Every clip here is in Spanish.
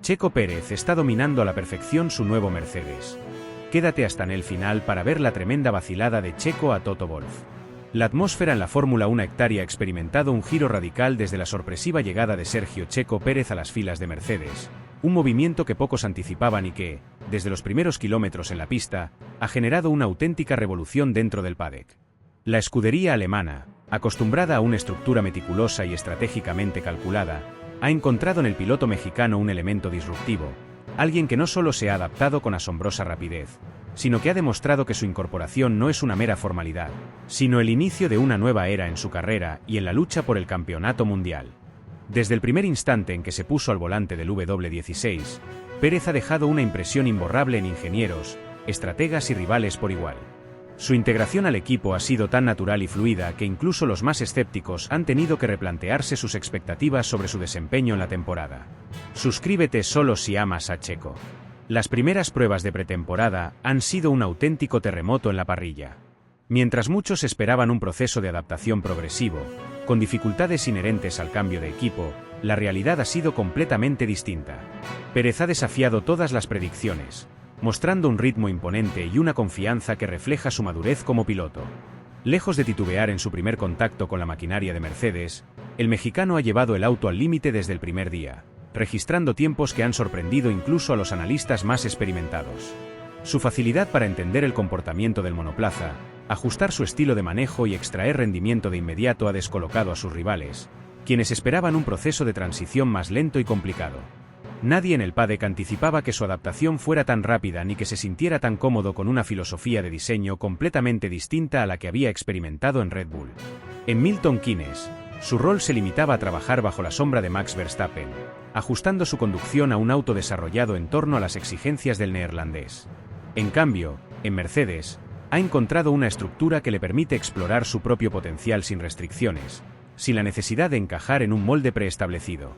Checo Pérez está dominando a la perfección su nuevo Mercedes. Quédate hasta en el final para ver la tremenda vacilada de Checo a Toto Wolff. La atmósfera en la Fórmula 1 hectárea ha experimentado un giro radical desde la sorpresiva llegada de Sergio Checo Pérez a las filas de Mercedes, un movimiento que pocos anticipaban y que, desde los primeros kilómetros en la pista, ha generado una auténtica revolución dentro del paddock. La escudería alemana, acostumbrada a una estructura meticulosa y estratégicamente calculada, ha encontrado en el piloto mexicano un elemento disruptivo, alguien que no solo se ha adaptado con asombrosa rapidez, sino que ha demostrado que su incorporación no es una mera formalidad, sino el inicio de una nueva era en su carrera y en la lucha por el campeonato mundial. Desde el primer instante en que se puso al volante del W16, Pérez ha dejado una impresión imborrable en ingenieros, estrategas y rivales por igual. Su integración al equipo ha sido tan natural y fluida que incluso los más escépticos han tenido que replantearse sus expectativas sobre su desempeño en la temporada. Suscríbete solo si amas a Checo. Las primeras pruebas de pretemporada han sido un auténtico terremoto en la parrilla. Mientras muchos esperaban un proceso de adaptación progresivo, con dificultades inherentes al cambio de equipo, la realidad ha sido completamente distinta. Pérez ha desafiado todas las predicciones, mostrando un ritmo imponente y una confianza que refleja su madurez como piloto. Lejos de titubear en su primer contacto con la maquinaria de Mercedes, el mexicano ha llevado el auto al límite desde el primer día, registrando tiempos que han sorprendido incluso a los analistas más experimentados. Su facilidad para entender el comportamiento del monoplaza, ajustar su estilo de manejo y extraer rendimiento de inmediato ha descolocado a sus rivales, quienes esperaban un proceso de transición más lento y complicado. Nadie en el paddock anticipaba que su adaptación fuera tan rápida ni que se sintiera tan cómodo con una filosofía de diseño completamente distinta a la que había experimentado en Red Bull. En Milton Keynes, su rol se limitaba a trabajar bajo la sombra de Max Verstappen, ajustando su conducción a un auto desarrollado en torno a las exigencias del neerlandés. En cambio, en Mercedes, ha encontrado una estructura que le permite explorar su propio potencial sin restricciones, sin la necesidad de encajar en un molde preestablecido.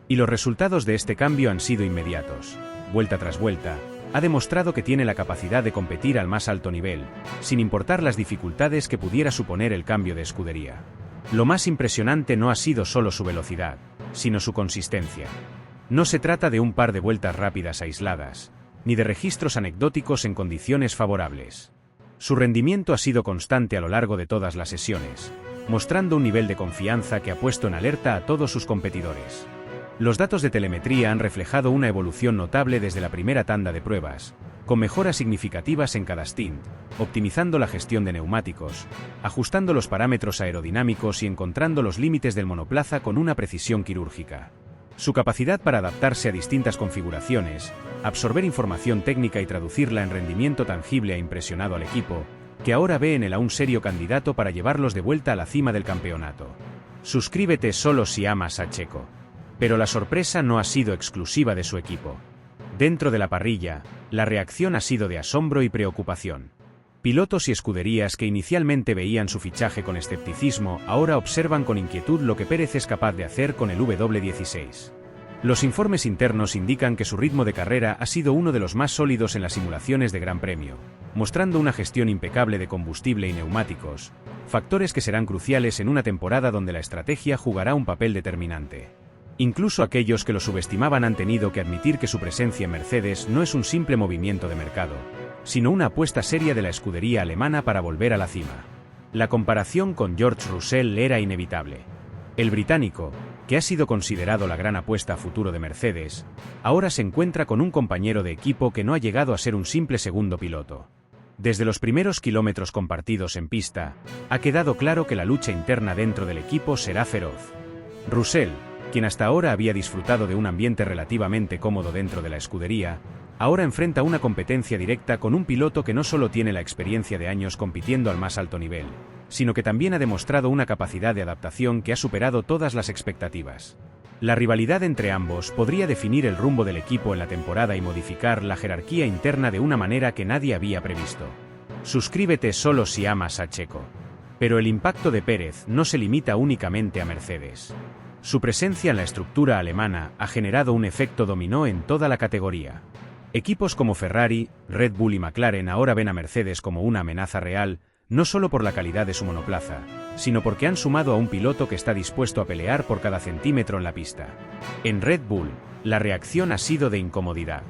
Y los resultados de este cambio han sido inmediatos. Vuelta tras vuelta, ha demostrado que tiene la capacidad de competir al más alto nivel, sin importar las dificultades que pudiera suponer el cambio de escudería. Lo más impresionante no ha sido solo su velocidad, sino su consistencia. No se trata de un par de vueltas rápidas aisladas, ni de registros anecdóticos en condiciones favorables. Su rendimiento ha sido constante a lo largo de todas las sesiones, mostrando un nivel de confianza que ha puesto en alerta a todos sus competidores. Los datos de telemetría han reflejado una evolución notable desde la primera tanda de pruebas, con mejoras significativas en cada stint, optimizando la gestión de neumáticos, ajustando los parámetros aerodinámicos y encontrando los límites del monoplaza con una precisión quirúrgica. Su capacidad para adaptarse a distintas configuraciones, absorber información técnica y traducirla en rendimiento tangible ha impresionado al equipo, que ahora ve en él a un serio candidato para llevarlos de vuelta a la cima del campeonato. Suscríbete solo si amas a Checo. Pero la sorpresa no ha sido exclusiva de su equipo. Dentro de la parrilla, la reacción ha sido de asombro y preocupación. Pilotos y escuderías que inicialmente veían su fichaje con escepticismo ahora observan con inquietud lo que Pérez es capaz de hacer con el W16. Los informes internos indican que su ritmo de carrera ha sido uno de los más sólidos en las simulaciones de Gran Premio, mostrando una gestión impecable de combustible y neumáticos, factores que serán cruciales en una temporada donde la estrategia jugará un papel determinante. Incluso aquellos que lo subestimaban han tenido que admitir que su presencia en Mercedes no es un simple movimiento de mercado, sino una apuesta seria de la escudería alemana para volver a la cima. La comparación con George Russell era inevitable. El británico, que ha sido considerado la gran apuesta a futuro de Mercedes, ahora se encuentra con un compañero de equipo que no ha llegado a ser un simple segundo piloto. Desde los primeros kilómetros compartidos en pista, ha quedado claro que la lucha interna dentro del equipo será feroz. Russell, quien hasta ahora había disfrutado de un ambiente relativamente cómodo dentro de la escudería, ahora enfrenta una competencia directa con un piloto que no solo tiene la experiencia de años compitiendo al más alto nivel, sino que también ha demostrado una capacidad de adaptación que ha superado todas las expectativas. La rivalidad entre ambos podría definir el rumbo del equipo en la temporada y modificar la jerarquía interna de una manera que nadie había previsto. Suscríbete solo si amas a Checo. Pero el impacto de Pérez no se limita únicamente a Mercedes. Su presencia en la estructura alemana ha generado un efecto dominó en toda la categoría. Equipos como Ferrari, Red Bull y McLaren ahora ven a Mercedes como una amenaza real, no solo por la calidad de su monoplaza, sino porque han sumado a un piloto que está dispuesto a pelear por cada centímetro en la pista. En Red Bull, La reacción ha sido de incomodidad.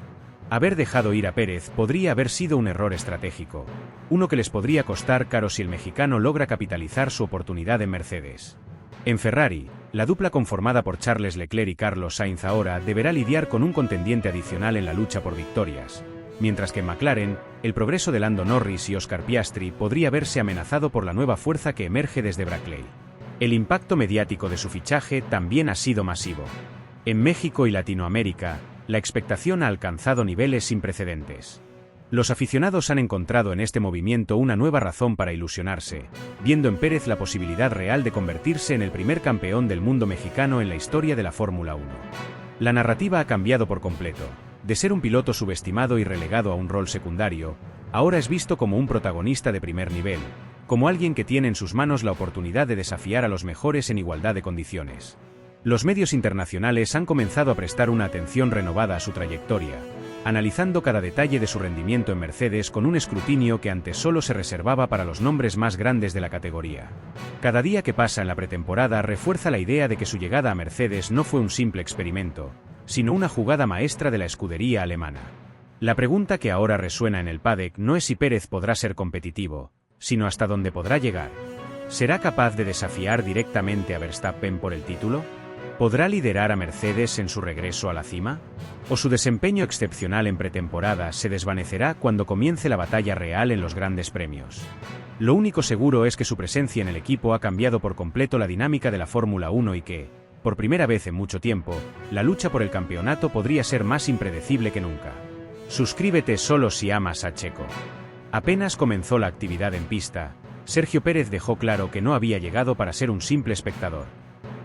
Haber dejado ir a Pérez podría haber sido un error estratégico, uno que les podría costar caro si el mexicano logra capitalizar su oportunidad en Mercedes. En Ferrari, la dupla conformada por Charles Leclerc y Carlos Sainz ahora deberá lidiar con un contendiente adicional en la lucha por victorias, mientras que en McLaren, el progreso de Lando Norris y Oscar Piastri podría verse amenazado por la nueva fuerza que emerge desde Brackley. El impacto mediático de su fichaje también ha sido masivo. En México y Latinoamérica, la expectación ha alcanzado niveles sin precedentes. Los aficionados han encontrado en este movimiento una nueva razón para ilusionarse, viendo en Pérez la posibilidad real de convertirse en el primer campeón del mundo mexicano en la historia de la Fórmula 1. La narrativa ha cambiado por completo. De ser un piloto subestimado y relegado a un rol secundario, ahora es visto como un protagonista de primer nivel, como alguien que tiene en sus manos la oportunidad de desafiar a los mejores en igualdad de condiciones. Los medios internacionales han comenzado a prestar una atención renovada a su trayectoria, analizando cada detalle de su rendimiento en Mercedes con un escrutinio que antes solo se reservaba para los nombres más grandes de la categoría. Cada día que pasa en la pretemporada refuerza la idea de que su llegada a Mercedes no fue un simple experimento, sino una jugada maestra de la escudería alemana. La pregunta que ahora resuena en el paddock no es si Pérez podrá ser competitivo, sino hasta dónde podrá llegar. ¿Será capaz de desafiar directamente a Verstappen por el título? ¿Podrá liderar a Mercedes en su regreso a la cima? ¿O su desempeño excepcional en pretemporada se desvanecerá cuando comience la batalla real en los grandes premios? Lo único seguro es que su presencia en el equipo ha cambiado por completo la dinámica de la Fórmula 1 y que, por primera vez en mucho tiempo, la lucha por el campeonato podría ser más impredecible que nunca. Suscríbete solo si amas a Checo. Apenas comenzó la actividad en pista, Sergio Pérez dejó claro que no había llegado para ser un simple espectador.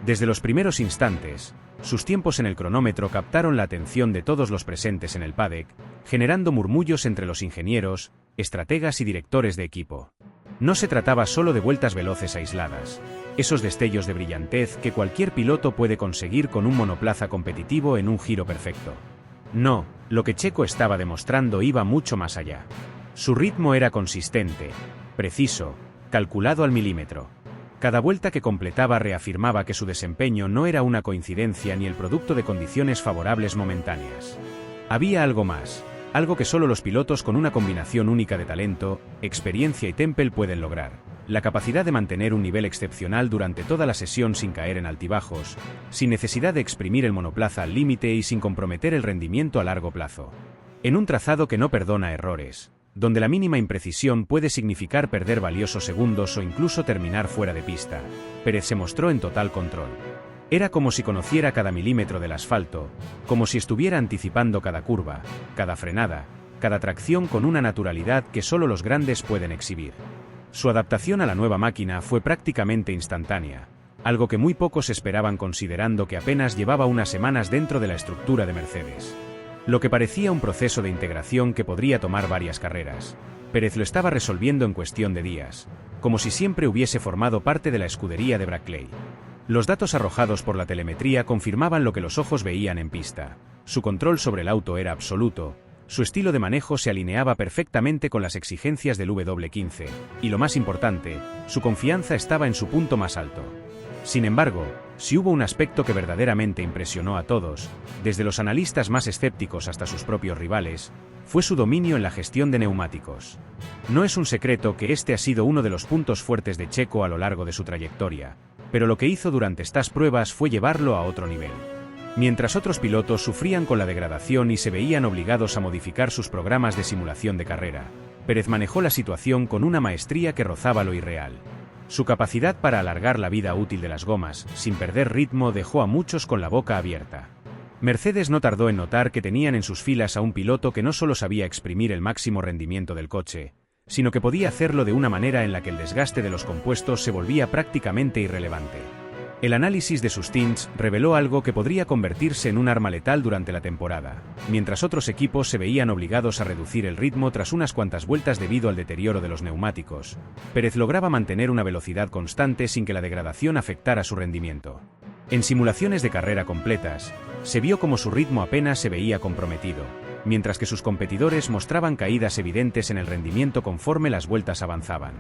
Desde los primeros instantes, sus tiempos en el cronómetro captaron la atención de todos los presentes en el paddock, generando murmullos entre los ingenieros, estrategas y directores de equipo. No se trataba solo de vueltas veloces aisladas, esos destellos de brillantez que cualquier piloto puede conseguir con un monoplaza competitivo en un giro perfecto. No, lo que Checo estaba demostrando iba mucho más allá. Su ritmo era consistente, preciso, calculado al milímetro. Cada vuelta que completaba reafirmaba que su desempeño no era una coincidencia ni el producto de condiciones favorables momentáneas. Había algo más, algo que solo los pilotos con una combinación única de talento, experiencia y temple pueden lograr: la capacidad de mantener un nivel excepcional durante toda la sesión sin caer en altibajos, sin necesidad de exprimir el monoplaza al límite y sin comprometer el rendimiento a largo plazo. En un trazado que no perdona errores, donde la mínima imprecisión puede significar perder valiosos segundos o incluso terminar fuera de pista, Pérez se mostró en total control. Era como si conociera cada milímetro del asfalto, como si estuviera anticipando cada curva, cada frenada, cada tracción con una naturalidad que solo los grandes pueden exhibir. Su adaptación a la nueva máquina fue prácticamente instantánea, algo que muy pocos esperaban considerando que apenas llevaba unas semanas dentro de la estructura de Mercedes. Lo que parecía un proceso de integración que podría tomar varias carreras, Pérez lo estaba resolviendo en cuestión de días, como si siempre hubiese formado parte de la escudería de Brackley. Los datos arrojados por la telemetría confirmaban lo que los ojos veían en pista. Su control sobre el auto era absoluto, su estilo de manejo se alineaba perfectamente con las exigencias del W15, y lo más importante, su confianza estaba en su punto más alto. Sin embargo, si hubo un aspecto que verdaderamente impresionó a todos, desde los analistas más escépticos hasta sus propios rivales, fue su dominio en la gestión de neumáticos. No es un secreto que este ha sido uno de los puntos fuertes de Checo a lo largo de su trayectoria, pero lo que hizo durante estas pruebas fue llevarlo a otro nivel. Mientras otros pilotos sufrían con la degradación y se veían obligados a modificar sus programas de simulación de carrera, Pérez manejó la situación con una maestría que rozaba lo irreal. Su capacidad para alargar la vida útil de las gomas, sin perder ritmo, dejó a muchos con la boca abierta. Mercedes no tardó en notar que tenían en sus filas a un piloto que no solo sabía exprimir el máximo rendimiento del coche, sino que podía hacerlo de una manera en la que el desgaste de los compuestos se volvía prácticamente irrelevante. El análisis de sus stints reveló algo que podría convertirse en un arma letal durante la temporada, mientras otros equipos se veían obligados a reducir el ritmo tras unas cuantas vueltas debido al deterioro de los neumáticos. Pérez lograba mantener una velocidad constante sin que la degradación afectara su rendimiento. En simulaciones de carrera completas, se vio como su ritmo apenas se veía comprometido, mientras que sus competidores mostraban caídas evidentes en el rendimiento conforme las vueltas avanzaban.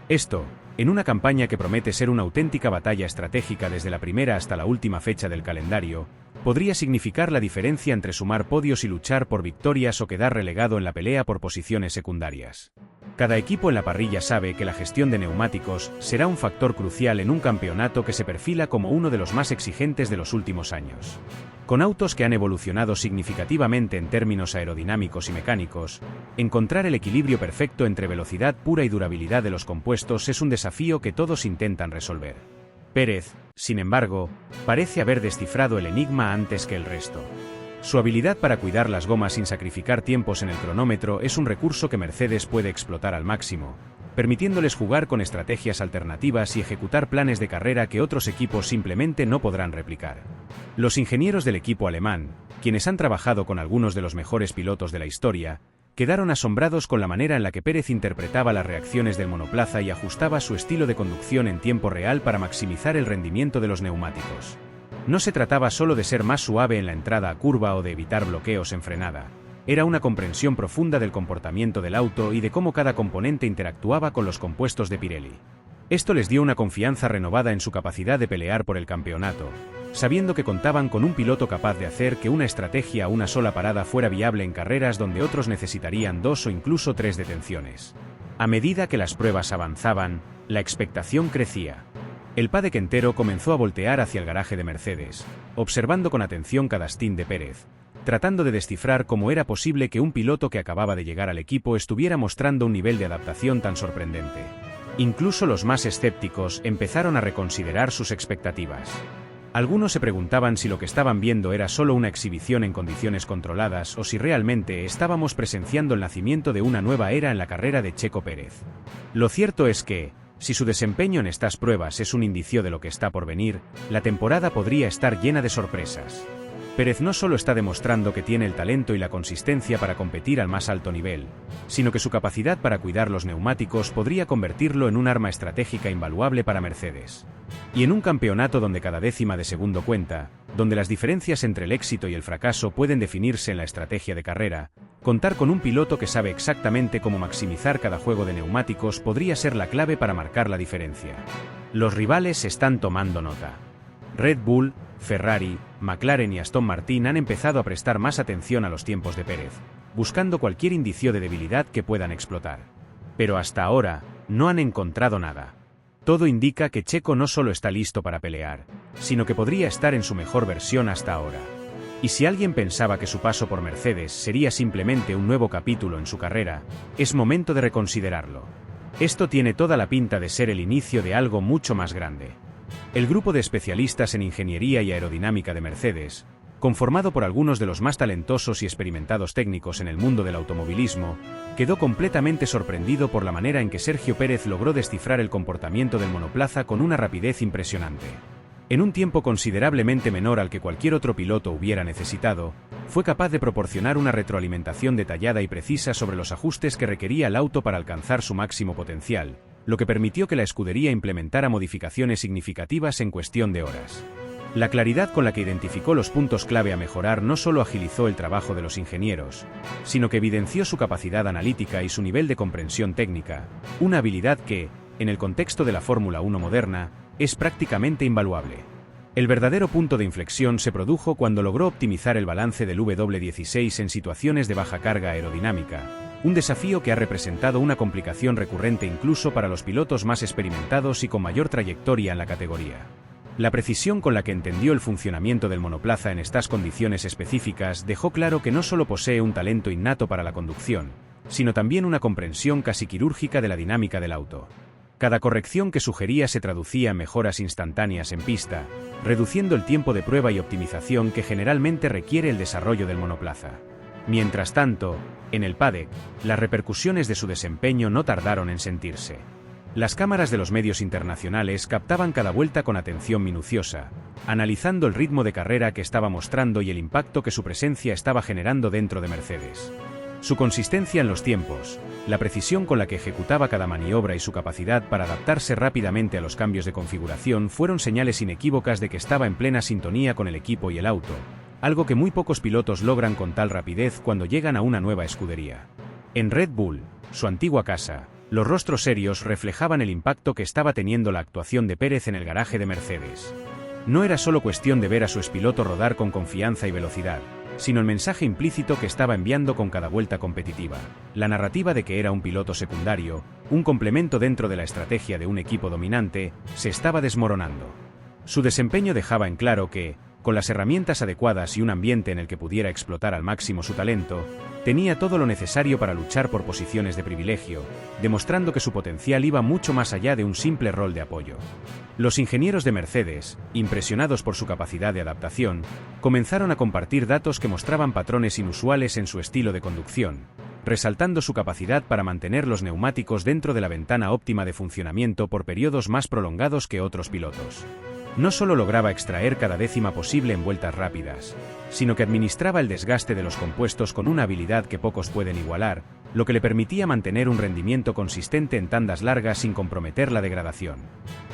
Esto, en una campaña que promete ser una auténtica batalla estratégica desde la primera hasta la última fecha del calendario, podría significar la diferencia entre sumar podios y luchar por victorias o quedar relegado en la pelea por posiciones secundarias. Cada equipo en la parrilla sabe que la gestión de neumáticos será un factor crucial en un campeonato que se perfila como uno de los más exigentes de los últimos años. Con autos que han evolucionado significativamente en términos aerodinámicos y mecánicos, encontrar el equilibrio perfecto entre velocidad pura y durabilidad de los compuestos es un desafío que todos intentan resolver. Pérez, sin embargo, parece haber descifrado el enigma antes que el resto. Su habilidad para cuidar las gomas sin sacrificar tiempos en el cronómetro es un recurso que Mercedes puede explotar al máximo, permitiéndoles jugar con estrategias alternativas y ejecutar planes de carrera que otros equipos simplemente no podrán replicar. Los ingenieros del equipo alemán, quienes han trabajado con algunos de los mejores pilotos de la historia, quedaron asombrados con la manera en la que Pérez interpretaba las reacciones del monoplaza y ajustaba su estilo de conducción en tiempo real para maximizar el rendimiento de los neumáticos. No se trataba solo de ser más suave en la entrada a curva o de evitar bloqueos en frenada. Era una comprensión profunda del comportamiento del auto y de cómo cada componente interactuaba con los compuestos de Pirelli. Esto les dio una confianza renovada en su capacidad de pelear por el campeonato, sabiendo que contaban con un piloto capaz de hacer que una estrategia a una sola parada fuera viable en carreras donde otros necesitarían 2 o incluso 3 detenciones. A medida que las pruebas avanzaban, la expectación crecía. El paddock entero comenzó a voltear hacia el garaje de Mercedes, observando con atención cada stint de Pérez, tratando de descifrar cómo era posible que un piloto que acababa de llegar al equipo estuviera mostrando un nivel de adaptación tan sorprendente. Incluso los más escépticos empezaron a reconsiderar sus expectativas. Algunos se preguntaban si lo que estaban viendo era solo una exhibición en condiciones controladas o si realmente estábamos presenciando el nacimiento de una nueva era en la carrera de Checo Pérez. Lo cierto es que, si su desempeño en estas pruebas es un indicio de lo que está por venir, la temporada podría estar llena de sorpresas. Pérez no solo está demostrando que tiene el talento y la consistencia para competir al más alto nivel, sino que su capacidad para cuidar los neumáticos podría convertirlo en un arma estratégica invaluable para Mercedes. Y en un campeonato donde cada décima de segundo cuenta, donde las diferencias entre el éxito y el fracaso pueden definirse en la estrategia de carrera, contar con un piloto que sabe exactamente cómo maximizar cada juego de neumáticos podría ser la clave para marcar la diferencia. Los rivales están tomando nota. Red Bull, Ferrari, McLaren y Aston Martin han empezado a prestar más atención a los tiempos de Pérez, buscando cualquier indicio de debilidad que puedan explotar. Pero hasta ahora, no han encontrado nada. Todo indica que Checo no solo está listo para pelear, sino que podría estar en su mejor versión hasta ahora. Y si alguien pensaba que su paso por Mercedes sería simplemente un nuevo capítulo en su carrera, es momento de reconsiderarlo. Esto tiene toda la pinta de ser el inicio de algo mucho más grande. El grupo de especialistas en ingeniería y aerodinámica de Mercedes, conformado por algunos de los más talentosos y experimentados técnicos en el mundo del automovilismo, quedó completamente sorprendido por la manera en que Sergio Pérez logró descifrar el comportamiento del monoplaza con una rapidez impresionante. En un tiempo considerablemente menor al que cualquier otro piloto hubiera necesitado, fue capaz de proporcionar una retroalimentación detallada y precisa sobre los ajustes que requería el auto para alcanzar su máximo potencial, lo que permitió que la escudería implementara modificaciones significativas en cuestión de horas. La claridad con la que identificó los puntos clave a mejorar no solo agilizó el trabajo de los ingenieros, sino que evidenció su capacidad analítica y su nivel de comprensión técnica, una habilidad que, en el contexto de la Fórmula 1 moderna, es prácticamente invaluable. El verdadero punto de inflexión se produjo cuando logró optimizar el balance del W16 en situaciones de baja carga aerodinámica, un desafío que ha representado una complicación recurrente incluso para los pilotos más experimentados y con mayor trayectoria en la categoría. La precisión con la que entendió el funcionamiento del monoplaza en estas condiciones específicas dejó claro que no solo posee un talento innato para la conducción, sino también una comprensión casi quirúrgica de la dinámica del auto. Cada corrección que sugería se traducía en mejoras instantáneas en pista, reduciendo el tiempo de prueba y optimización que generalmente requiere el desarrollo del monoplaza. Mientras tanto, en el paddock, las repercusiones de su desempeño no tardaron en sentirse. Las cámaras de los medios internacionales captaban cada vuelta con atención minuciosa, analizando el ritmo de carrera que estaba mostrando y el impacto que su presencia estaba generando dentro de Mercedes. Su consistencia en los tiempos, la precisión con la que ejecutaba cada maniobra y su capacidad para adaptarse rápidamente a los cambios de configuración fueron señales inequívocas de que estaba en plena sintonía con el equipo y el auto, algo que muy pocos pilotos logran con tal rapidez cuando llegan a una nueva escudería. En Red Bull, su antigua casa, los rostros serios reflejaban el impacto que estaba teniendo la actuación de Pérez en el garaje de Mercedes. No era solo cuestión de ver a su expiloto rodar con confianza y velocidad, sino el mensaje implícito que estaba enviando con cada vuelta competitiva, la narrativa de que era un piloto secundario, un complemento dentro de la estrategia de un equipo dominante, se estaba desmoronando. Su desempeño dejaba en claro que, con las herramientas adecuadas y un ambiente en el que pudiera explotar al máximo su talento, tenía todo lo necesario para luchar por posiciones de privilegio, demostrando que su potencial iba mucho más allá de un simple rol de apoyo. Los ingenieros de Mercedes, impresionados por su capacidad de adaptación, comenzaron a compartir datos que mostraban patrones inusuales en su estilo de conducción, resaltando su capacidad para mantener los neumáticos dentro de la ventana óptima de funcionamiento por periodos más prolongados que otros pilotos. No solo lograba extraer cada décima posible en vueltas rápidas, sino que administraba el desgaste de los compuestos con una habilidad que pocos pueden igualar, lo que le permitía mantener un rendimiento consistente en tandas largas sin comprometer la degradación.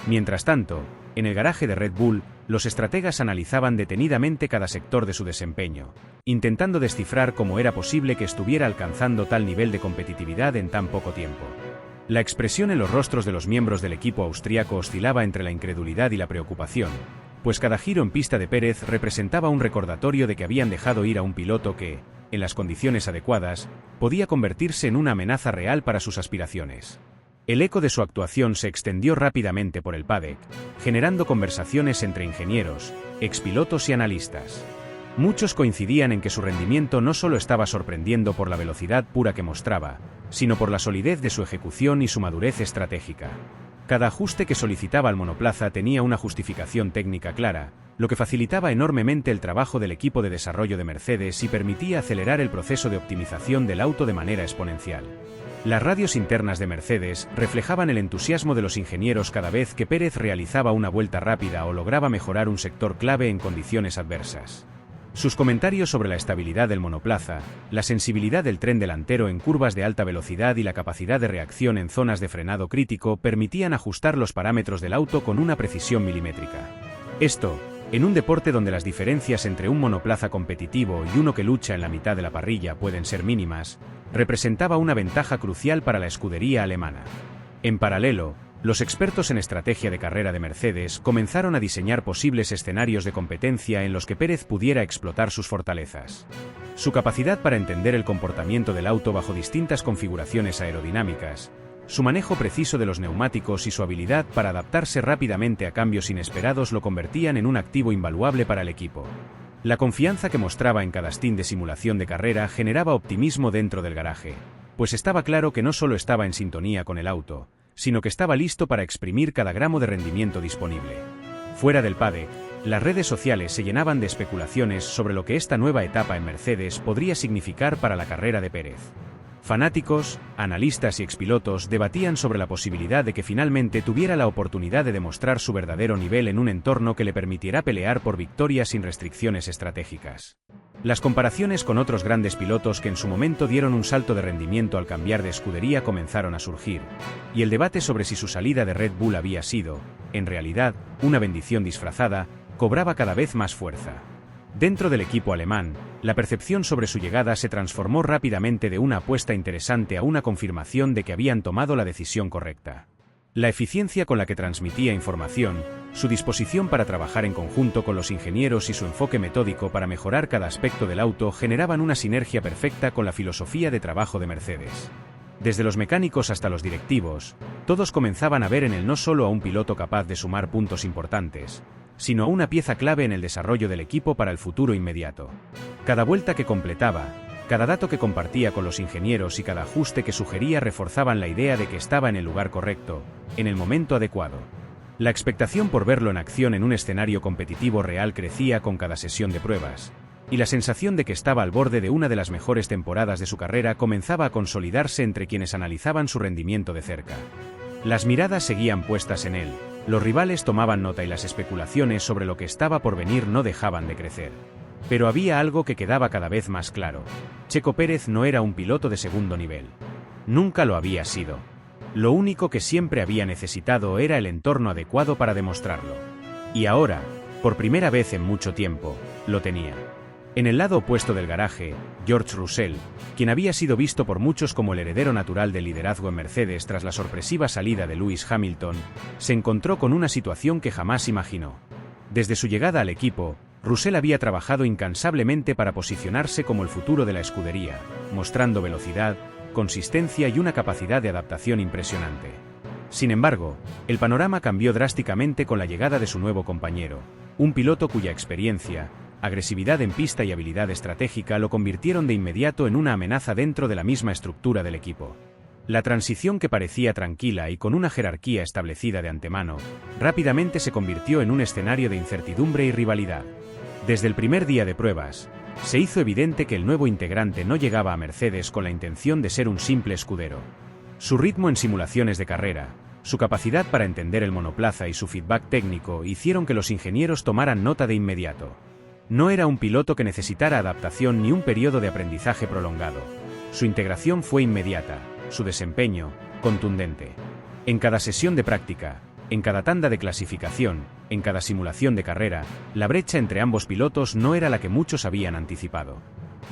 Mientras tanto, en el garaje de Red Bull, los estrategas analizaban detenidamente cada sector de su desempeño, intentando descifrar cómo era posible que estuviera alcanzando tal nivel de competitividad en tan poco tiempo. La expresión en los rostros de los miembros del equipo austríaco oscilaba entre la incredulidad y la preocupación, pues cada giro en pista de Pérez representaba un recordatorio de que habían dejado ir a un piloto que, en las condiciones adecuadas, podía convertirse en una amenaza real para sus aspiraciones. El eco de su actuación se extendió rápidamente por el paddock, generando conversaciones entre ingenieros, expilotos y analistas. Muchos coincidían en que su rendimiento no solo estaba sorprendiendo por la velocidad pura que mostraba, sino por la solidez de su ejecución y su madurez estratégica. Cada ajuste que solicitaba al monoplaza tenía una justificación técnica clara, lo que facilitaba enormemente el trabajo del equipo de desarrollo de Mercedes y permitía acelerar el proceso de optimización del auto de manera exponencial. Las radios internas de Mercedes reflejaban el entusiasmo de los ingenieros cada vez que Pérez realizaba una vuelta rápida o lograba mejorar un sector clave en condiciones adversas. Sus comentarios sobre la estabilidad del monoplaza, la sensibilidad del tren delantero en curvas de alta velocidad y la capacidad de reacción en zonas de frenado crítico permitían ajustar los parámetros del auto con una precisión milimétrica. Esto, en un deporte donde las diferencias entre un monoplaza competitivo y uno que lucha en la mitad de la parrilla pueden ser mínimas, representaba una ventaja crucial para la escudería alemana. En paralelo, los expertos en estrategia de carrera de Mercedes comenzaron a diseñar posibles escenarios de competencia en los que Pérez pudiera explotar sus fortalezas. Su capacidad para entender el comportamiento del auto bajo distintas configuraciones aerodinámicas, su manejo preciso de los neumáticos y su habilidad para adaptarse rápidamente a cambios inesperados lo convertían en un activo invaluable para el equipo. La confianza que mostraba en cada stint de simulación de carrera generaba optimismo dentro del garaje, pues estaba claro que no solo estaba en sintonía con el auto, sino que estaba listo para exprimir cada gramo de rendimiento disponible. Fuera del paddock, las redes sociales se llenaban de especulaciones sobre lo que esta nueva etapa en Mercedes podría significar para la carrera de Pérez. Fanáticos, analistas y expilotos debatían sobre la posibilidad de que finalmente tuviera la oportunidad de demostrar su verdadero nivel en un entorno que le permitiera pelear por victorias sin restricciones estratégicas. Las comparaciones con otros grandes pilotos que en su momento dieron un salto de rendimiento al cambiar de escudería comenzaron a surgir, y el debate sobre si su salida de Red Bull había sido, en realidad, una bendición disfrazada, cobraba cada vez más fuerza. Dentro del equipo alemán, la percepción sobre su llegada se transformó rápidamente de una apuesta interesante a una confirmación de que habían tomado la decisión correcta. La eficiencia con la que transmitía información, su disposición para trabajar en conjunto con los ingenieros y su enfoque metódico para mejorar cada aspecto del auto generaban una sinergia perfecta con la filosofía de trabajo de Mercedes. Desde los mecánicos hasta los directivos, todos comenzaban a ver en él no solo a un piloto capaz de sumar puntos importantes, sino a una pieza clave en el desarrollo del equipo para el futuro inmediato. Cada vuelta que completaba, cada dato que compartía con los ingenieros y cada ajuste que sugería reforzaban la idea de que estaba en el lugar correcto, en el momento adecuado. La expectación por verlo en acción en un escenario competitivo real crecía con cada sesión de pruebas, y la sensación de que estaba al borde de una de las mejores temporadas de su carrera comenzaba a consolidarse entre quienes analizaban su rendimiento de cerca. Las miradas seguían puestas en él, los rivales tomaban nota y las especulaciones sobre lo que estaba por venir no dejaban de crecer. Pero había algo que quedaba cada vez más claro: Checo Pérez no era un piloto de segundo nivel. Nunca lo había sido. Lo único que siempre había necesitado era el entorno adecuado para demostrarlo. Y ahora, por primera vez en mucho tiempo, lo tenía. En el lado opuesto del garaje, George Russell, quien había sido visto por muchos como el heredero natural del liderazgo en Mercedes tras la sorpresiva salida de Lewis Hamilton, se encontró con una situación que jamás imaginó. Desde su llegada al equipo, Russell había trabajado incansablemente para posicionarse como el futuro de la escudería, mostrando velocidad, consistencia y una capacidad de adaptación impresionante. Sin embargo, el panorama cambió drásticamente con la llegada de su nuevo compañero, un piloto cuya experiencia, agresividad en pista y habilidad estratégica lo convirtieron de inmediato en una amenaza dentro de la misma estructura del equipo. La transición, que parecía tranquila y con una jerarquía establecida de antemano, rápidamente se convirtió en un escenario de incertidumbre y rivalidad. Desde el primer día de pruebas, se hizo evidente que el nuevo integrante no llegaba a Mercedes con la intención de ser un simple escudero. Su ritmo en simulaciones de carrera, su capacidad para entender el monoplaza y su feedback técnico hicieron que los ingenieros tomaran nota de inmediato. No era un piloto que necesitara adaptación ni un periodo de aprendizaje prolongado. Su integración fue inmediata, su desempeño, contundente. En cada sesión de práctica, en cada tanda de clasificación, en cada simulación de carrera, la brecha entre ambos pilotos no era la que muchos habían anticipado.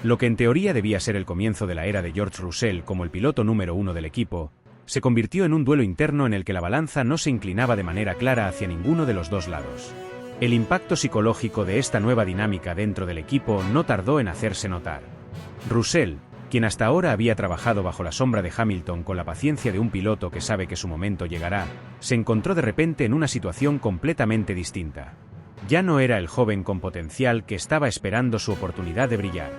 Lo que en teoría debía ser el comienzo de la era de George Russell como el piloto número uno del equipo, se convirtió en un duelo interno en el que la balanza no se inclinaba de manera clara hacia ninguno de los dos lados. El impacto psicológico de esta nueva dinámica dentro del equipo no tardó en hacerse notar. Russell, quien hasta ahora había trabajado bajo la sombra de Hamilton con la paciencia de un piloto que sabe que su momento llegará, se encontró de repente en una situación completamente distinta. Ya no era el joven con potencial que estaba esperando su oportunidad de brillar.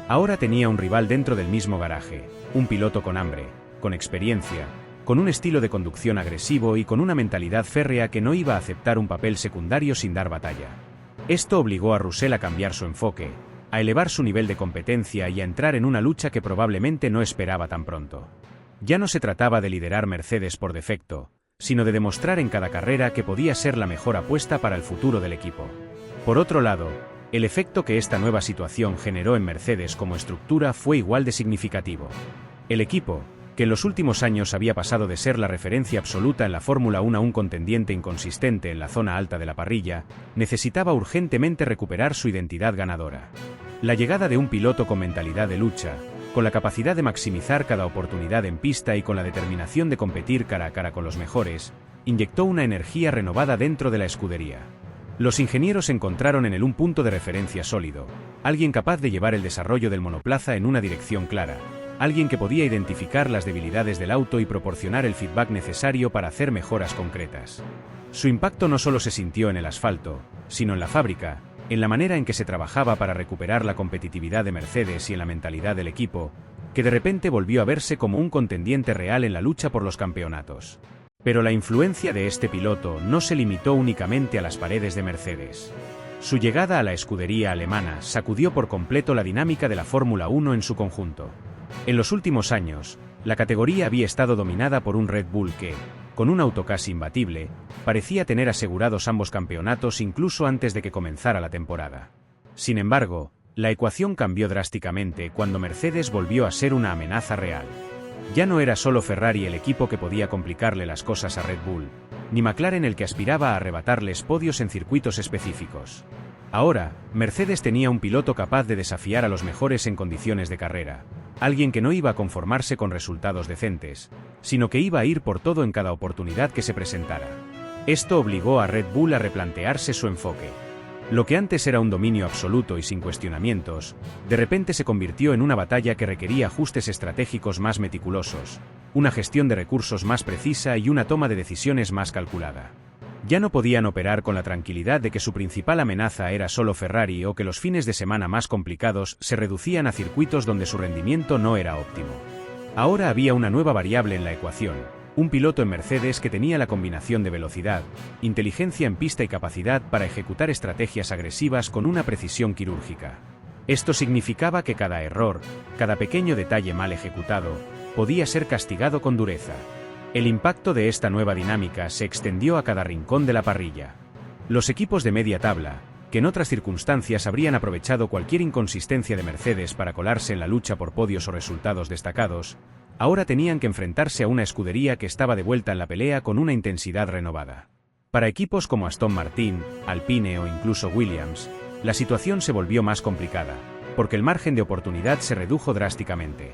Ahora tenía un rival dentro del mismo garaje, un piloto con hambre, con experiencia, con un estilo de conducción agresivo y con una mentalidad férrea que no iba a aceptar un papel secundario sin dar batalla. Esto obligó a Russell a cambiar su enfoque, a elevar su nivel de competencia y a entrar en una lucha que probablemente no esperaba tan pronto. Ya no se trataba de liderar Mercedes por defecto, sino de demostrar en cada carrera que podía ser la mejor apuesta para el futuro del equipo. Por otro lado, el efecto que esta nueva situación generó en Mercedes como estructura fue igual de significativo. El equipo, que en los últimos años había pasado de ser la referencia absoluta en la Fórmula 1 a un contendiente inconsistente en la zona alta de la parrilla, necesitaba urgentemente recuperar su identidad ganadora. La llegada de un piloto con mentalidad de lucha, con la capacidad de maximizar cada oportunidad en pista y con la determinación de competir cara a cara con los mejores, inyectó una energía renovada dentro de la escudería. Los ingenieros encontraron en él un punto de referencia sólido, alguien capaz de llevar el desarrollo del monoplaza en una dirección clara, alguien que podía identificar las debilidades del auto y proporcionar el feedback necesario para hacer mejoras concretas. Su impacto no solo se sintió en el asfalto, sino en la fábrica, en la manera en que se trabajaba para recuperar la competitividad de Mercedes y en la mentalidad del equipo, que de repente volvió a verse como un contendiente real en la lucha por los campeonatos. Pero la influencia de este piloto no se limitó únicamente a las paredes de Mercedes. Su llegada a la escudería alemana sacudió por completo la dinámica de la Fórmula 1 en su conjunto. En los últimos años, la categoría había estado dominada por un Red Bull que, con un auto casi imbatible, parecía tener asegurados ambos campeonatos incluso antes de que comenzara la temporada. Sin embargo, la ecuación cambió drásticamente cuando Mercedes volvió a ser una amenaza real. Ya no era solo Ferrari el equipo que podía complicarle las cosas a Red Bull, ni McLaren el que aspiraba a arrebatarles podios en circuitos específicos. Ahora, Mercedes tenía un piloto capaz de desafiar a los mejores en condiciones de carrera, alguien que no iba a conformarse con resultados decentes, sino que iba a ir por todo en cada oportunidad que se presentara. Esto obligó a Red Bull a replantearse su enfoque. Lo que antes era un dominio absoluto y sin cuestionamientos, de repente se convirtió en una batalla que requería ajustes estratégicos más meticulosos, una gestión de recursos más precisa y una toma de decisiones más calculada. Ya no podían operar con la tranquilidad de que su principal amenaza era solo Ferrari o que los fines de semana más complicados se reducían a circuitos donde su rendimiento no era óptimo. Ahora había una nueva variable en la ecuación, un piloto en Mercedes que tenía la combinación de velocidad, inteligencia en pista y capacidad para ejecutar estrategias agresivas con una precisión quirúrgica. Esto significaba que cada error, cada pequeño detalle mal ejecutado, podía ser castigado con dureza. El impacto de esta nueva dinámica se extendió a cada rincón de la parrilla. Los equipos de media tabla, que en otras circunstancias habrían aprovechado cualquier inconsistencia de Mercedes para colarse en la lucha por podios o resultados destacados, ahora tenían que enfrentarse a una escudería que estaba de vuelta en la pelea con una intensidad renovada. Para equipos como Aston Martin, Alpine o incluso Williams, la situación se volvió más complicada, porque el margen de oportunidad se redujo drásticamente.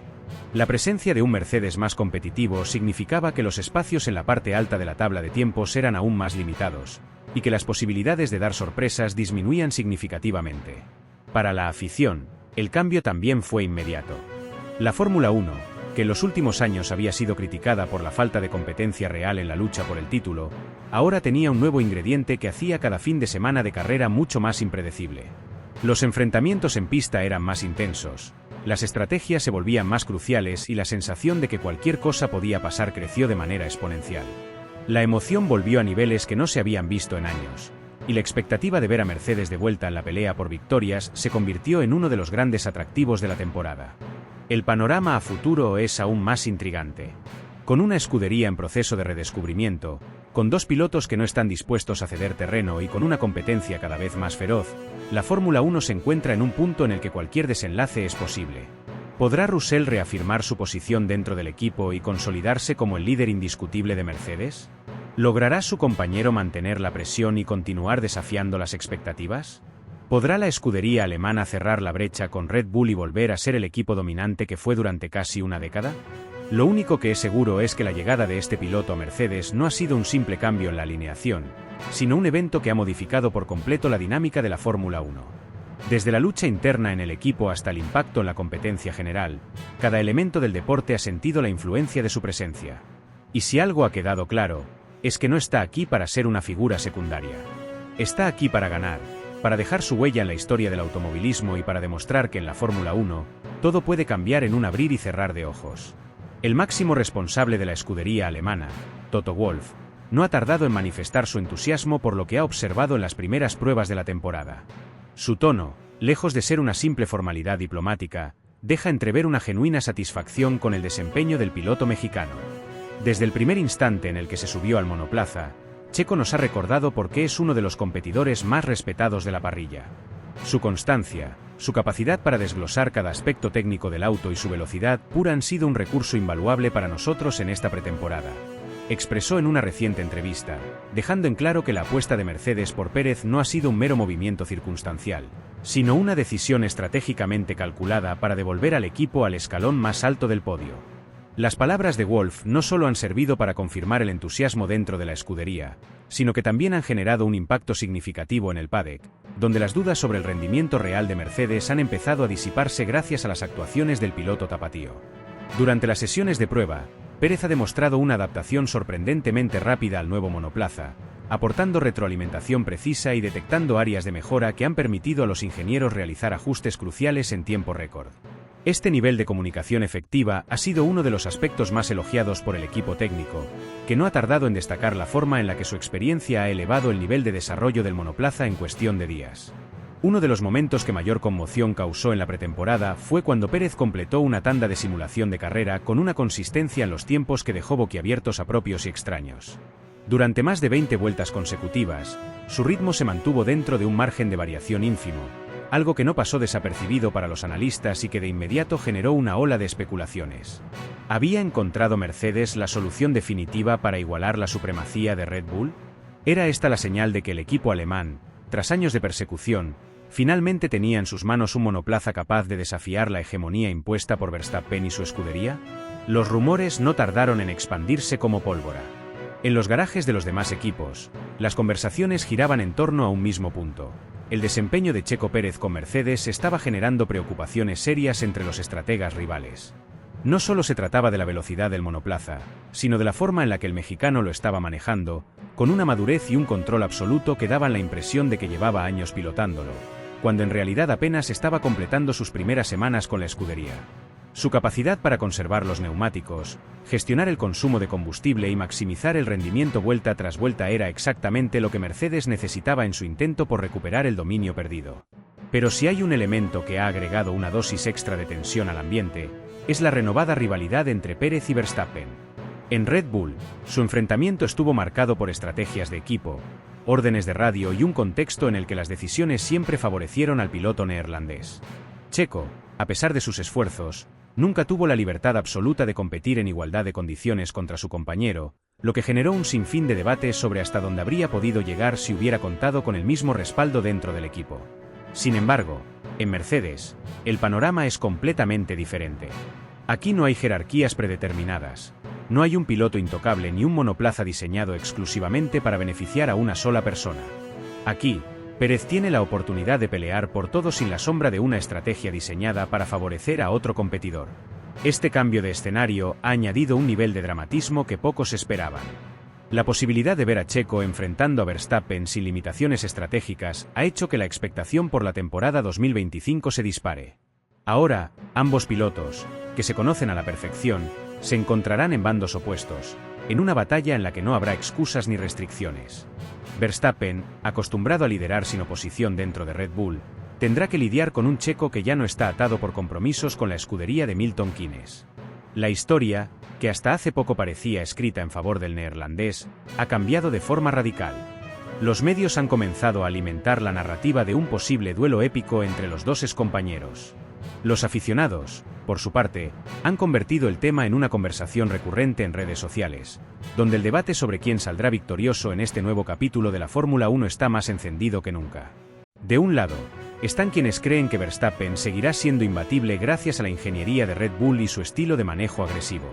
La presencia de un Mercedes más competitivo significaba que los espacios en la parte alta de la tabla de tiempos eran aún más limitados, y que las posibilidades de dar sorpresas disminuían significativamente. Para la afición, el cambio también fue inmediato. La Fórmula 1, que en los últimos años había sido criticada por la falta de competencia real en la lucha por el título, ahora tenía un nuevo ingrediente que hacía cada fin de semana de carrera mucho más impredecible. Los enfrentamientos en pista eran más intensos, las estrategias se volvían más cruciales y la sensación de que cualquier cosa podía pasar creció de manera exponencial. La emoción volvió a niveles que no se habían visto en años, y la expectativa de ver a Mercedes de vuelta en la pelea por victorias se convirtió en uno de los grandes atractivos de la temporada. El panorama a futuro es aún más intrigante. Con una escudería en proceso de redescubrimiento, con dos pilotos que no están dispuestos a ceder terreno y con una competencia cada vez más feroz, la Fórmula 1 se encuentra en un punto en el que cualquier desenlace es posible. ¿Podrá Russell reafirmar su posición dentro del equipo y consolidarse como el líder indiscutible de Mercedes? ¿Logrará su compañero mantener la presión y continuar desafiando las expectativas? ¿Podrá la escudería alemana cerrar la brecha con Red Bull y volver a ser el equipo dominante que fue durante casi una década? Lo único que es seguro es que la llegada de este piloto a Mercedes no ha sido un simple cambio en la alineación, sino un evento que ha modificado por completo la dinámica de la Fórmula 1. Desde la lucha interna en el equipo hasta el impacto en la competencia general, cada elemento del deporte ha sentido la influencia de su presencia. Y si algo ha quedado claro, es que no está aquí para ser una figura secundaria. Está aquí para ganar, para dejar su huella en la historia del automovilismo y para demostrar que en la Fórmula 1, todo puede cambiar en un abrir y cerrar de ojos. El máximo responsable de la escudería alemana, Toto Wolff, no ha tardado en manifestar su entusiasmo por lo que ha observado en las primeras pruebas de la temporada. Su tono, lejos de ser una simple formalidad diplomática, deja entrever una genuina satisfacción con el desempeño del piloto mexicano. Desde el primer instante en el que se subió al monoplaza, Checo nos ha recordado por qué es uno de los competidores más respetados de la parrilla. Su constancia, su capacidad para desglosar cada aspecto técnico del auto y su velocidad pura han sido un recurso invaluable para nosotros en esta pretemporada. Expresó en una reciente entrevista, dejando en claro que la apuesta de Mercedes por Pérez no ha sido un mero movimiento circunstancial, sino una decisión estratégicamente calculada para devolver al equipo al escalón más alto del podio. Las palabras de Wolff no solo han servido para confirmar el entusiasmo dentro de la escudería, sino que también han generado un impacto significativo en el paddock, donde las dudas sobre el rendimiento real de Mercedes han empezado a disiparse gracias a las actuaciones del piloto tapatío. Durante las sesiones de prueba, Pérez ha demostrado una adaptación sorprendentemente rápida al nuevo monoplaza, aportando retroalimentación precisa y detectando áreas de mejora que han permitido a los ingenieros realizar ajustes cruciales en tiempo récord. Este nivel de comunicación efectiva ha sido uno de los aspectos más elogiados por el equipo técnico, que no ha tardado en destacar la forma en la que su experiencia ha elevado el nivel de desarrollo del monoplaza en cuestión de días. Uno de los momentos que mayor conmoción causó en la pretemporada fue cuando Pérez completó una tanda de simulación de carrera con una consistencia en los tiempos que dejó boquiabiertos a propios y extraños. Durante más de 20 vueltas consecutivas, su ritmo se mantuvo dentro de un margen de variación ínfimo, algo que no pasó desapercibido para los analistas y que de inmediato generó una ola de especulaciones. ¿Había encontrado Mercedes la solución definitiva para igualar la supremacía de Red Bull? ¿Era esta la señal de que el equipo alemán, tras años de persecución, finalmente tenía en sus manos un monoplaza capaz de desafiar la hegemonía impuesta por Verstappen y su escudería? Los rumores no tardaron en expandirse como pólvora. En los garajes de los demás equipos, las conversaciones giraban en torno a un mismo punto. El desempeño de Checo Pérez con Mercedes estaba generando preocupaciones serias entre los estrategas rivales. No solo se trataba de la velocidad del monoplaza, sino de la forma en la que el mexicano lo estaba manejando, con una madurez y un control absoluto que daban la impresión de que llevaba años pilotándolo, cuando en realidad apenas estaba completando sus primeras semanas con la escudería. Su capacidad para conservar los neumáticos, gestionar el consumo de combustible y maximizar el rendimiento vuelta tras vuelta era exactamente lo que Mercedes necesitaba en su intento por recuperar el dominio perdido. Pero si hay un elemento que ha agregado una dosis extra de tensión al ambiente, es la renovada rivalidad entre Pérez y Verstappen. En Red Bull, su enfrentamiento estuvo marcado por estrategias de equipo, órdenes de radio y un contexto en el que las decisiones siempre favorecieron al piloto neerlandés. Checo, a pesar de sus esfuerzos, nunca tuvo la libertad absoluta de competir en igualdad de condiciones contra su compañero, lo que generó un sinfín de debates sobre hasta dónde habría podido llegar si hubiera contado con el mismo respaldo dentro del equipo. Sin embargo, en Mercedes, el panorama es completamente diferente. Aquí no hay jerarquías predeterminadas. No hay un piloto intocable ni un monoplaza diseñado exclusivamente para beneficiar a una sola persona. Aquí, Pérez tiene la oportunidad de pelear por todo sin la sombra de una estrategia diseñada para favorecer a otro competidor. Este cambio de escenario ha añadido un nivel de dramatismo que pocos esperaban. La posibilidad de ver a Checo enfrentando a Verstappen sin limitaciones estratégicas ha hecho que la expectación por la temporada 2025 se dispare. Ahora, ambos pilotos, que se conocen a la perfección, se encontrarán en bandos opuestos, en una batalla en la que no habrá excusas ni restricciones. Verstappen, acostumbrado a liderar sin oposición dentro de Red Bull, tendrá que lidiar con un Checo que ya no está atado por compromisos con la escudería de Milton Keynes. La historia, que hasta hace poco parecía escrita en favor del neerlandés, ha cambiado de forma radical. Los medios han comenzado a alimentar la narrativa de un posible duelo épico entre los dos excompañeros. Los aficionados, por su parte, han convertido el tema en una conversación recurrente en redes sociales, donde el debate sobre quién saldrá victorioso en este nuevo capítulo de la Fórmula 1 está más encendido que nunca. De un lado, están quienes creen que Verstappen seguirá siendo imbatible gracias a la ingeniería de Red Bull y su estilo de manejo agresivo.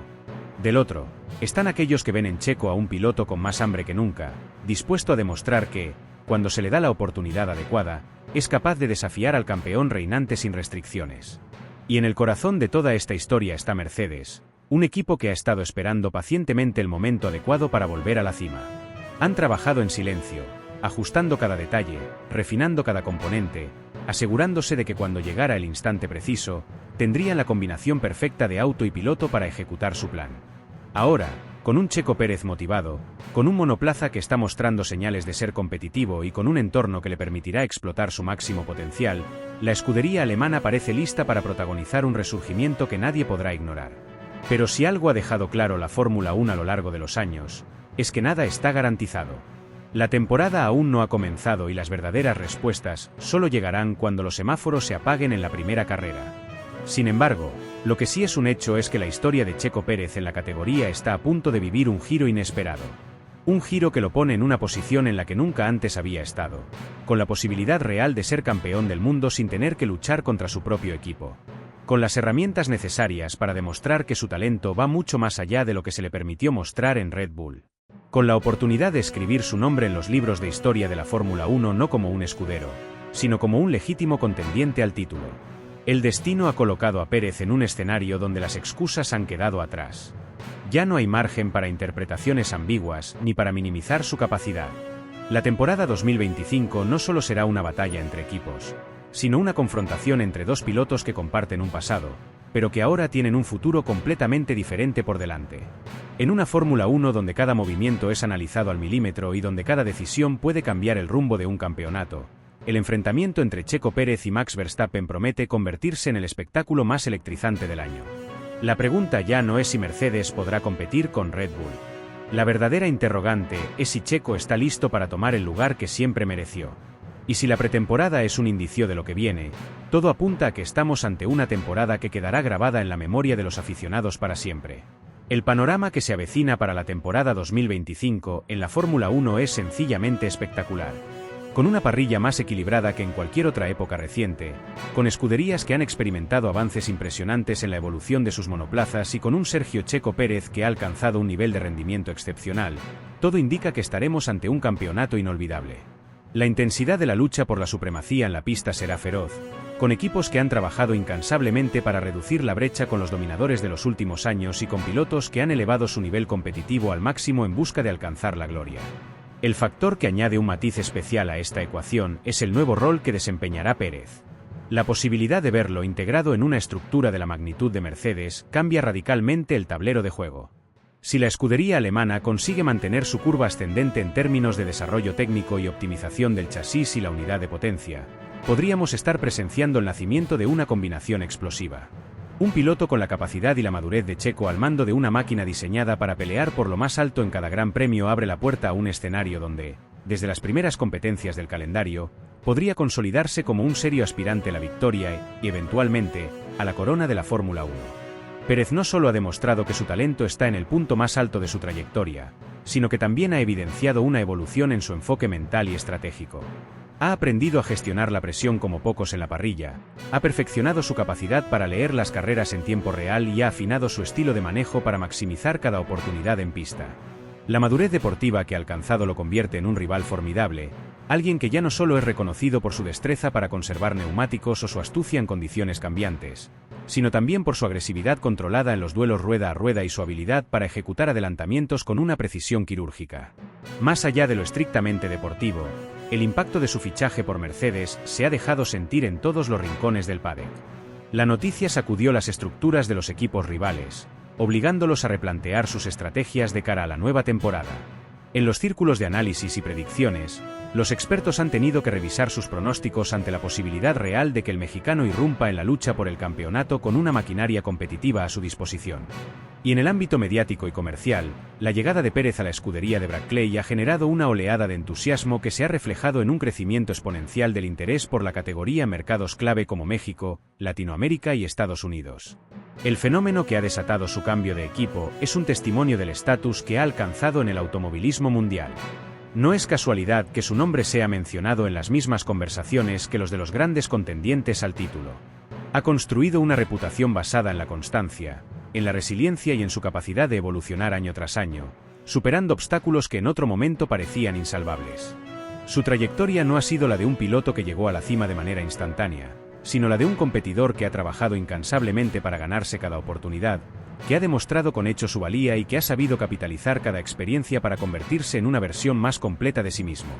Del otro, están aquellos que ven en Checo a un piloto con más hambre que nunca, dispuesto a demostrar que, cuando se le da la oportunidad adecuada, es capaz de desafiar al campeón reinante sin restricciones. Y en el corazón de toda esta historia está Mercedes, un equipo que ha estado esperando pacientemente el momento adecuado para volver a la cima. Han trabajado en silencio, ajustando cada detalle, refinando cada componente, asegurándose de que cuando llegara el instante preciso, tendrían la combinación perfecta de auto y piloto para ejecutar su plan. Ahora, con un Checo Pérez motivado, con un monoplaza que está mostrando señales de ser competitivo y con un entorno que le permitirá explotar su máximo potencial, la escudería alemana parece lista para protagonizar un resurgimiento que nadie podrá ignorar. Pero si algo ha dejado claro la Fórmula 1 a lo largo de los años, es que nada está garantizado. La temporada aún no ha comenzado y las verdaderas respuestas solo llegarán cuando los semáforos se apaguen en la primera carrera. Sin embargo, lo que sí es un hecho es que la historia de Checo Pérez en la categoría está a punto de vivir un giro inesperado. Un giro que lo pone en una posición en la que nunca antes había estado, con la posibilidad real de ser campeón del mundo sin tener que luchar contra su propio equipo. Con las herramientas necesarias para demostrar que su talento va mucho más allá de lo que se le permitió mostrar en Red Bull. Con la oportunidad de escribir su nombre en los libros de historia de la Fórmula 1 no como un escudero, sino como un legítimo contendiente al título. El destino ha colocado a Pérez en un escenario donde las excusas han quedado atrás. Ya no hay margen para interpretaciones ambiguas ni para minimizar su capacidad. La temporada 2025 no solo será una batalla entre equipos, sino una confrontación entre dos pilotos que comparten un pasado, pero que ahora tienen un futuro completamente diferente por delante. En una Fórmula 1 donde cada movimiento es analizado al milímetro y donde cada decisión puede cambiar el rumbo de un campeonato, el enfrentamiento entre Checo Pérez y Max Verstappen promete convertirse en el espectáculo más electrizante del año. La pregunta ya no es si Mercedes podrá competir con Red Bull. La verdadera interrogante es si Checo está listo para tomar el lugar que siempre mereció. Y si la pretemporada es un indicio de lo que viene, todo apunta a que estamos ante una temporada que quedará grabada en la memoria de los aficionados para siempre. El panorama que se avecina para la temporada 2025 en la Fórmula 1 es sencillamente espectacular. Con una parrilla más equilibrada que en cualquier otra época reciente, con escuderías que han experimentado avances impresionantes en la evolución de sus monoplazas y con un Sergio Checo Pérez que ha alcanzado un nivel de rendimiento excepcional, todo indica que estaremos ante un campeonato inolvidable. La intensidad de la lucha por la supremacía en la pista será feroz, con equipos que han trabajado incansablemente para reducir la brecha con los dominadores de los últimos años y con pilotos que han elevado su nivel competitivo al máximo en busca de alcanzar la gloria. El factor que añade un matiz especial a esta ecuación es el nuevo rol que desempeñará Pérez. La posibilidad de verlo integrado en una estructura de la magnitud de Mercedes cambia radicalmente el tablero de juego. Si la escudería alemana consigue mantener su curva ascendente en términos de desarrollo técnico y optimización del chasis y la unidad de potencia, podríamos estar presenciando el nacimiento de una combinación explosiva. Un piloto con la capacidad y la madurez de Checo al mando de una máquina diseñada para pelear por lo más alto en cada gran premio abre la puerta a un escenario donde, desde las primeras competencias del calendario, podría consolidarse como un serio aspirante a la victoria y, eventualmente, a la corona de la Fórmula 1. Pérez no solo ha demostrado que su talento está en el punto más alto de su trayectoria, sino que también ha evidenciado una evolución en su enfoque mental y estratégico. Ha aprendido a gestionar la presión como pocos en la parrilla, ha perfeccionado su capacidad para leer las carreras en tiempo real y ha afinado su estilo de manejo para maximizar cada oportunidad en pista. La madurez deportiva que ha alcanzado lo convierte en un rival formidable, alguien que ya no solo es reconocido por su destreza para conservar neumáticos o su astucia en condiciones cambiantes, sino también por su agresividad controlada en los duelos rueda a rueda y su habilidad para ejecutar adelantamientos con una precisión quirúrgica. Más allá de lo estrictamente deportivo, el impacto de su fichaje por Mercedes se ha dejado sentir en todos los rincones del paddock. La noticia sacudió las estructuras de los equipos rivales, obligándolos a replantear sus estrategias de cara a la nueva temporada. En los círculos de análisis y predicciones, los expertos han tenido que revisar sus pronósticos ante la posibilidad real de que el mexicano irrumpa en la lucha por el campeonato con una maquinaria competitiva a su disposición. Y en el ámbito mediático y comercial, la llegada de Pérez a la escudería de Brackley ha generado una oleada de entusiasmo que se ha reflejado en un crecimiento exponencial del interés por la categoría en mercados clave como México, Latinoamérica y Estados Unidos. El fenómeno que ha desatado su cambio de equipo es un testimonio del estatus que ha alcanzado en el automovilismo mundial. No es casualidad que su nombre sea mencionado en las mismas conversaciones que los de los grandes contendientes al título. Ha construido una reputación basada en la constancia, en la resiliencia y en su capacidad de evolucionar año tras año, superando obstáculos que en otro momento parecían insalvables. Su trayectoria no ha sido la de un piloto que llegó a la cima de manera instantánea, sino la de un competidor que ha trabajado incansablemente para ganarse cada oportunidad, que ha demostrado con hechos su valía y que ha sabido capitalizar cada experiencia para convertirse en una versión más completa de sí mismo.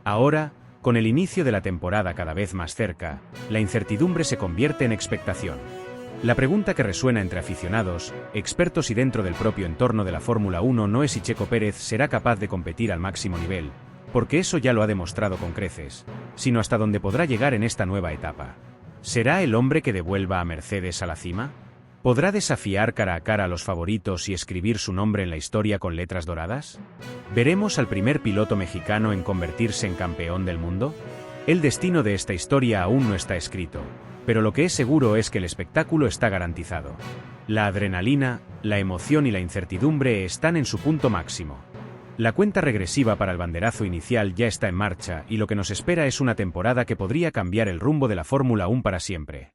Ahora, con el inicio de la temporada cada vez más cerca, la incertidumbre se convierte en expectación. La pregunta que resuena entre aficionados, expertos y dentro del propio entorno de la Fórmula 1 no es si Checo Pérez será capaz de competir al máximo nivel, porque eso ya lo ha demostrado con creces, sino hasta dónde podrá llegar en esta nueva etapa. ¿Será el hombre que devuelva a Mercedes a la cima? ¿Podrá desafiar cara a cara a los favoritos y escribir su nombre en la historia con letras doradas? ¿Veremos al primer piloto mexicano en convertirse en campeón del mundo? El destino de esta historia aún no está escrito, pero lo que es seguro es que el espectáculo está garantizado. La adrenalina, la emoción y la incertidumbre están en su punto máximo. La cuenta regresiva para el banderazo inicial ya está en marcha y lo que nos espera es una temporada que podría cambiar el rumbo de la Fórmula 1 para siempre.